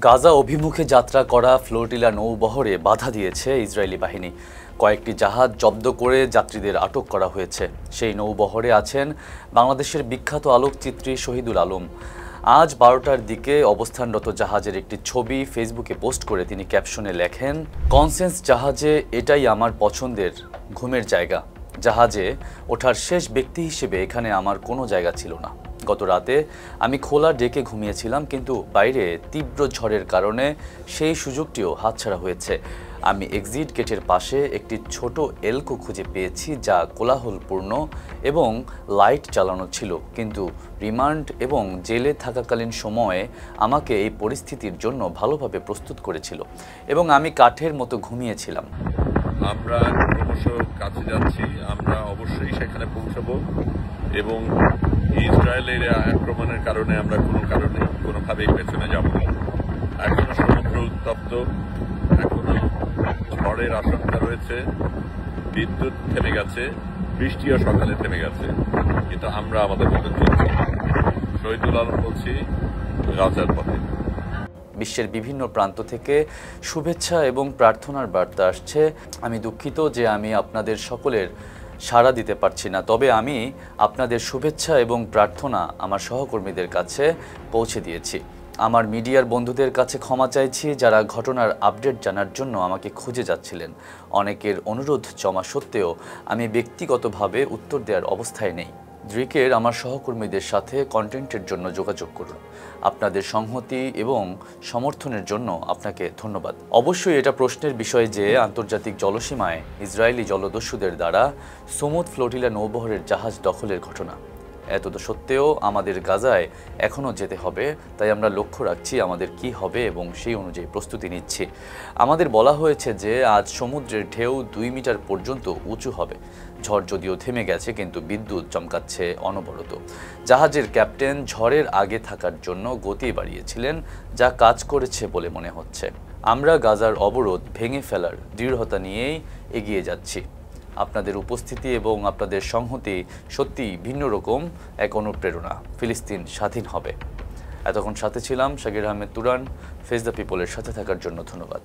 গাজা অভিমুখে যাত্রা করা ফ্লোটিলা নৌবহরে বাধা দিয়েছে ইসরায়েলি বাহিনী। কয়েকটি জাহাজ জব্দ করে যাত্রীদের আটক করা হয়েছে। সেই নৌবহরে আছেন বাংলাদেশের বিখ্যাত আলোকচিত্রী শহীদুল আলম। আজ 12টার দিকে অবস্থানরত জাহাজের একটি ছবি ফেসবুকে পোস্ট করে তিনি ক্যাপশনে লেখেন, কনসেন্স জাহাজে এটাই আমার পছন্দের ঘুমের জায়গা। জাহাজে ওঠার শেষ ব্যক্তি হিসেবে এখানে আমার কোনো জায়গা ছিল না। গত রাতে আমি খোলা ডেকে ঘুমিয়েছিলাম, কিন্তু বাইরে তীব্র ঝড়ের কারণে সেই সুযোগটিও হাতছাড়া হয়েছে। আমি এক্সিট গেটের পাশে একটি ছোট এলকো খুঁজে পেয়েছি, যা কোলাহলপূর্ণ এবং লাইট জ্বালানো ছিল, কিন্তু রিমান্ড এবং জেলে থাকাকালীন সময়ে আমাকে এই পরিস্থিতির জন্য ভালোভাবে প্রস্তুত করেছিল এবং আমি কাঠের মতো ঘুমিয়েছিলাম। আমরা ক্রমশ কাছে যাচ্ছি, আমরা অবশ্যই সেখানে পৌঁছাবো এবং ইসরায়েলের আক্রমণের কারণে আমরা কোনোভাবেই পেছনে যাব না। এখনো সমুদ্র উত্তপ্ত, এখনো ঝড়ের আশঙ্কা রয়েছে, বিদ্যুৎ থেমে গেছে, বৃষ্টিও সকালে থেমে গেছে, কিন্তু আমরা আমাদের মতো চলছি। শহীদুল আলম বলছি, গাজার পথে। বিশ্বের বিভিন্ন প্রান্ত থেকে শুভেচ্ছা এবং প্রার্থনার বার্তা আসছে। আমি দুঃখিত যে আমি আপনাদের সকলের সাড়া দিতে পারছি না, তবে আমি আপনাদের শুভেচ্ছা এবং প্রার্থনা আমার সহকর্মীদের কাছে পৌঁছে দিয়েছি। আমার মিডিয়ার বন্ধুদের কাছে ক্ষমা চাইছি, যারা ঘটনার আপডেট জানার জন্য আমাকে খুঁজে যাচ্ছিলেন। অনেকের অনুরোধ জমা সত্ত্বেও আমি ব্যক্তিগতভাবে উত্তর দেওয়ার অবস্থায় নেই। দ্রিকের আমার সহকর্মীদের সাথে কন্টেন্টের জন্য যোগাযোগ করুন। আপনাদের সংহতি এবং সমর্থনের জন্য আপনাকে ধন্যবাদ। অবশ্যই এটা প্রশ্নের বিষয় যে আন্তর্জাতিক জলসীমায় ইসরায়েলি জলদস্যুদের দ্বারা সমুদ ফ্লোটিলা নৌবহরের জাহাজ দখলের ঘটনা। এত সত্ত্বেও আমাদের গাজায় এখনও যেতে হবে, তাই আমরা লক্ষ্য রাখছি আমাদের কি হবে এবং সেই অনুযায়ী প্রস্তুতি নিচ্ছি। আমাদের বলা হয়েছে যে আজ সমুদ্রের ঢেউ 2 মিটার পর্যন্ত উঁচু হবে। ঝড় যদিও থেমে গেছে, কিন্তু বিদ্যুৎ চমকাচ্ছে অনবরত। জাহাজের ক্যাপ্টেন ঝড়ের আগে থাকার জন্য গতি বাড়িয়েছিলেন, যা কাজ করেছে বলে মনে হচ্ছে। আমরা গাজার অবরোধ ভেঙে ফেলার দৃঢ়তা নিয়েই এগিয়ে যাচ্ছি। আপনাদের উপস্থিতি এবং আপনাদের সংহতি সত্যিই ভিন্ন রকম এক অনুপ্রেরণা। ফিলিস্তিন স্বাধীন হবে। এতক্ষণ সাথে ছিলাম শাকির আহমেদ তুরান। ফেস দ্য পিপলের সাথে থাকার জন্য ধন্যবাদ।